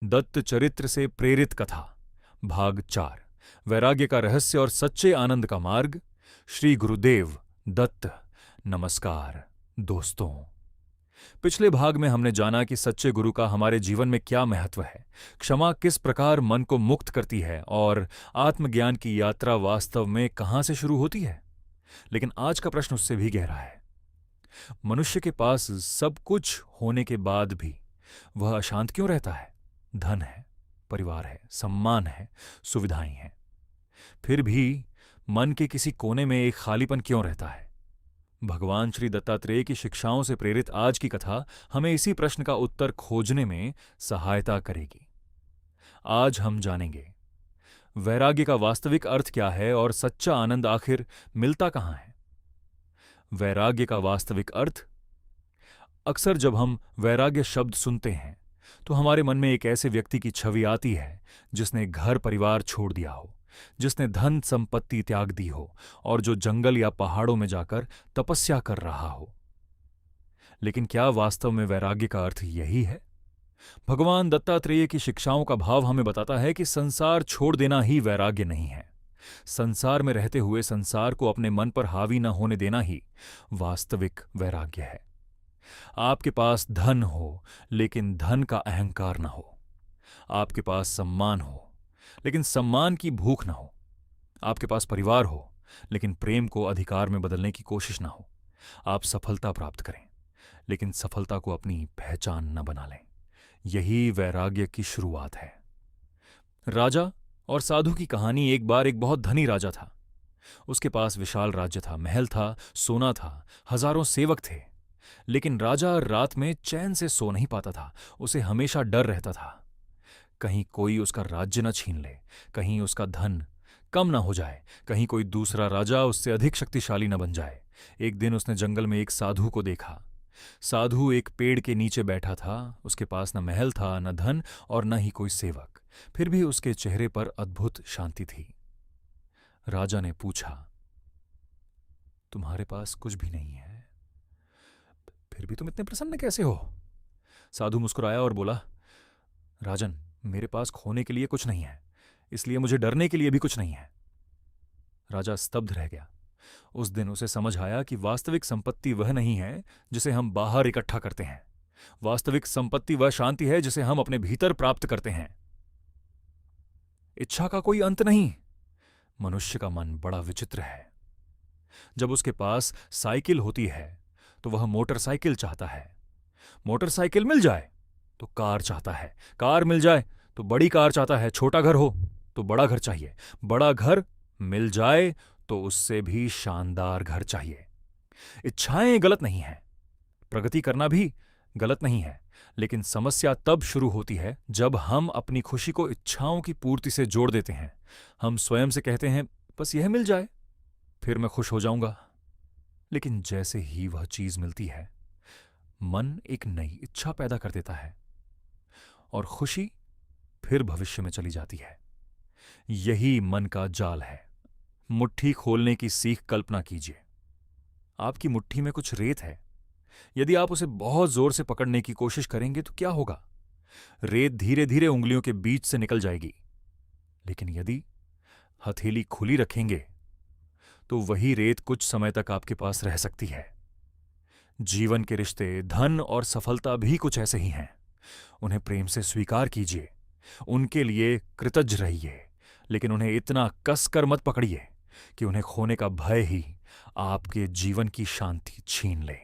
दत्त चरित्र से प्रेरित कथा भाग 4 वैराग्य का रहस्य और सच्चे आनंद का मार्ग। श्री गुरुदेव दत्त। नमस्कार दोस्तों। पिछले भाग में हमने जाना कि सच्चे गुरु का हमारे जीवन में क्या महत्व है, क्षमा किस प्रकार मन को मुक्त करती है और आत्मज्ञान की यात्रा वास्तव में कहां से शुरू होती है। लेकिन आज का प्रश्न उससे भी गहरा है। मनुष्य के पास सब कुछ होने के बाद भी वह अशांत क्यों रहता है? धन है, परिवार है, सम्मान है, सुविधाएं हैं, फिर भी मन के किसी कोने में एक खालीपन क्यों रहता है? भगवान श्री दत्तात्रेय की शिक्षाओं से प्रेरित आज की कथा हमें इसी प्रश्न का उत्तर खोजने में सहायता करेगी। आज हम जानेंगे वैराग्य का वास्तविक अर्थ क्या है और सच्चा आनंद आखिर मिलता कहां है। वैराग्य का वास्तविक अर्थ। अक्सर जब हम वैराग्य शब्द सुनते हैं तो हमारे मन में एक ऐसे व्यक्ति की छवि आती है जिसने घर परिवार छोड़ दिया हो, जिसने धन संपत्ति त्याग दी हो और जो जंगल या पहाड़ों में जाकर तपस्या कर रहा हो। लेकिन क्या वास्तव में वैराग्य का अर्थ यही है? भगवान दत्तात्रेय की शिक्षाओं का भाव हमें बताता है कि संसार छोड़ देना ही वैराग्य नहीं है। संसार में रहते हुए संसार को अपने मन पर हावी न होने देना ही वास्तविक वैराग्य है। आपके पास धन हो लेकिन धन का अहंकार न हो। आपके पास सम्मान हो लेकिन सम्मान की भूख न हो। आपके पास परिवार हो लेकिन प्रेम को अधिकार में बदलने की कोशिश न हो। आप सफलता प्राप्त करें लेकिन सफलता को अपनी पहचान न बना लें। यही वैराग्य की शुरुआत है। राजा और साधु की कहानी। एक बार एक बहुत धनी राजा था। उसके पास विशाल राज्य था, महल था, सोना था, हजारों सेवक थे। लेकिन राजा रात में चैन से सो नहीं पाता था। उसे हमेशा डर रहता था, कहीं कोई उसका राज्य न छीन ले, कहीं उसका धन कम न हो जाए, कहीं कोई दूसरा राजा उससे अधिक शक्तिशाली न बन जाए। एक दिन उसने जंगल में एक साधु को देखा। साधु एक पेड़ के नीचे बैठा था। उसके पास न महल था, न धन और न ही कोई सेवक। फिर भी उसके चेहरे पर अद्भुत शांति थी। राजा ने पूछा, तुम्हारे पास कुछ भी नहीं है, फिर भी तुम इतने प्रसन्न कैसे हो? साधु मुस्कुराया और बोला, राजन, मेरे पास खोने के लिए कुछ नहीं है, इसलिए मुझे डरने के लिए भी कुछ नहीं है। राजा स्तब्ध रह गया। उस दिन उसे समझ आया कि वास्तविक संपत्ति वह नहीं है जिसे हम बाहर इकट्ठा करते हैं। वास्तविक संपत्ति वह शांति है जिसे हम अपने भीतर प्राप्त करते हैं। इच्छा का कोई अंत नहीं। मनुष्य का मन बड़ा विचित्र है। जब उसके पास साइकिल होती है तो वह मोटरसाइकिल चाहता है। मोटरसाइकिल मिल जाए तो कार चाहता है, कार मिल जाए तो बड़ी कार चाहता है, छोटा घर हो तो बड़ा घर चाहिए, बड़ा घर मिल जाए तो उससे भी शानदार घर चाहिए। इच्छाएं गलत नहीं हैं, प्रगति करना भी गलत नहीं है, लेकिन समस्या तब शुरू होती है जब हम अपनी खुशी को इच्छाओं की पूर्ति से जोड़ देते हैं। हम स्वयं से कहते हैं, बस यह मिल जाए फिर मैं खुश हो जाऊंगा। लेकिन जैसे ही वह चीज मिलती है, मन एक नई इच्छा पैदा कर देता है और खुशी फिर भविष्य में चली जाती है। यही मन का जाल है। मुट्ठी खोलने की सीख कल्पना कीजिए। आपकी मुट्ठी में कुछ रेत है। यदि आप उसे बहुत जोर से पकड़ने की कोशिश करेंगे तो क्या होगा? रेत धीरे धीरे उंगलियों के बीच से निकल जाएगी। लेकिन यदि हथेली खुली रखेंगे तो वही रेत कुछ समय तक आपके पास रह सकती है। जीवन के रिश्ते, धन और सफलता भी कुछ ऐसे ही हैं। उन्हें प्रेम से स्वीकार कीजिए, उनके लिए कृतज्ञ रहिए, लेकिन उन्हें इतना कसकर मत पकड़िए कि उन्हें खोने का भय ही आपके जीवन की शांति छीन ले।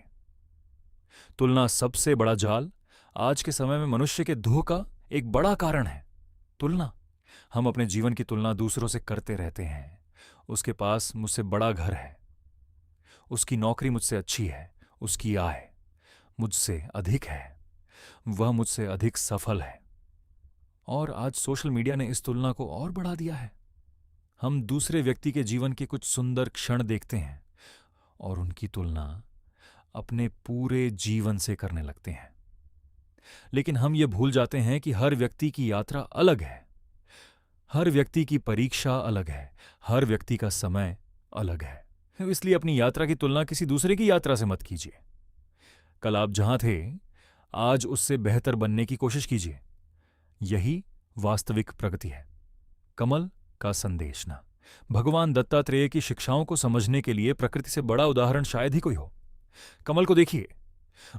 तुलना सबसे बड़ा जाल आज के समय में मनुष्य के दुख का एक बड़ा कारण है। तुलना। हम अपने जीवन की तुलना दूसरों से करते रहते हैं। उसके पास मुझसे बड़ा घर है, उसकी नौकरी मुझसे अच्छी है, उसकी आय मुझसे अधिक है, वह मुझसे अधिक सफल है। और आज सोशल मीडिया ने इस तुलना को और बढ़ा दिया है। हम दूसरे व्यक्ति के जीवन के कुछ सुंदर क्षण देखते हैं और उनकी तुलना अपने पूरे जीवन से करने लगते हैं। लेकिन हम ये भूल जाते हैं कि हर व्यक्ति की यात्रा अलग है, हर व्यक्ति की परीक्षा अलग है, हर व्यक्ति का समय अलग है। इसलिए अपनी यात्रा की तुलना किसी दूसरे की यात्रा से मत कीजिए। कल आप जहां थे, आज उससे बेहतर बनने की कोशिश कीजिए। यही वास्तविक प्रगति है। कमल का संदेश न। भगवान दत्तात्रेय की शिक्षाओं को समझने के लिए प्रकृति से बड़ा उदाहरण शायद ही कोई हो। कमल को देखिए,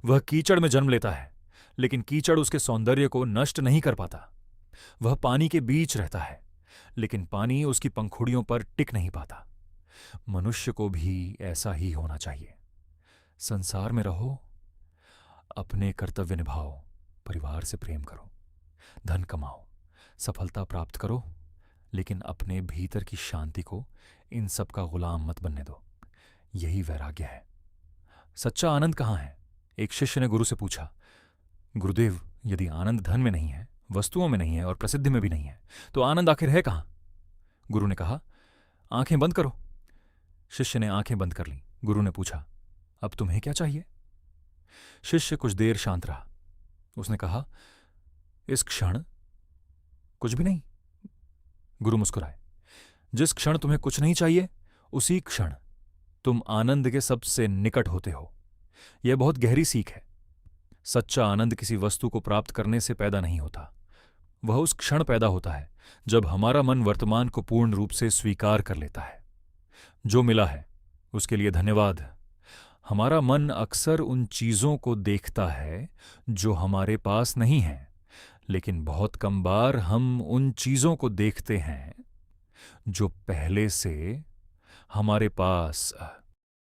वह कीचड़ में जन्म लेता है, लेकिन कीचड़ उसके सौंदर्य को नष्ट नहीं कर पाता। वह पानी के बीच रहता है, लेकिन पानी उसकी पंखुड़ियों पर टिक नहीं पाता। मनुष्य को भी ऐसा ही होना चाहिए। संसार में रहो, अपने कर्तव्य निभाओ, परिवार से प्रेम करो, धन कमाओ, सफलता प्राप्त करो, लेकिन अपने भीतर की शांति को इन सब का गुलाम मत बनने दो। यही वैराग्य है। सच्चा आनंद कहाँ है? एक शिष्य ने गुरु से पूछा, गुरुदेव, यदि आनंद धन में नहीं है, वस्तुओं में नहीं है और प्रसिद्धि में भी नहीं है, तो आनंद आखिर है कहाँ? गुरु ने कहा, आंखें बंद करो। शिष्य ने आंखें बंद कर लीं। गुरु ने पूछा, अब तुम्हें क्या चाहिए? शिष्य कुछ देर शांत रहा। उसने कहा, इस क्षण कुछ भी नहीं। गुरु मुस्कुराए, जिस क्षण तुम्हें कुछ नहीं चाहिए, उसी क्षण तुम आनंद के सबसे निकट होते हो। यह बहुत गहरी सीख है। सच्चा आनंद किसी वस्तु को प्राप्त करने से पैदा नहीं होता। वह उस क्षण पैदा होता है जब हमारा मन वर्तमान को पूर्ण रूप से स्वीकार कर लेता है। जो मिला है उसके लिए धन्यवाद। हमारा मन अक्सर उन चीजों को देखता है जो हमारे पास नहीं है, लेकिन बहुत कम बार हम उन चीजों को देखते हैं जो पहले से हमारे पास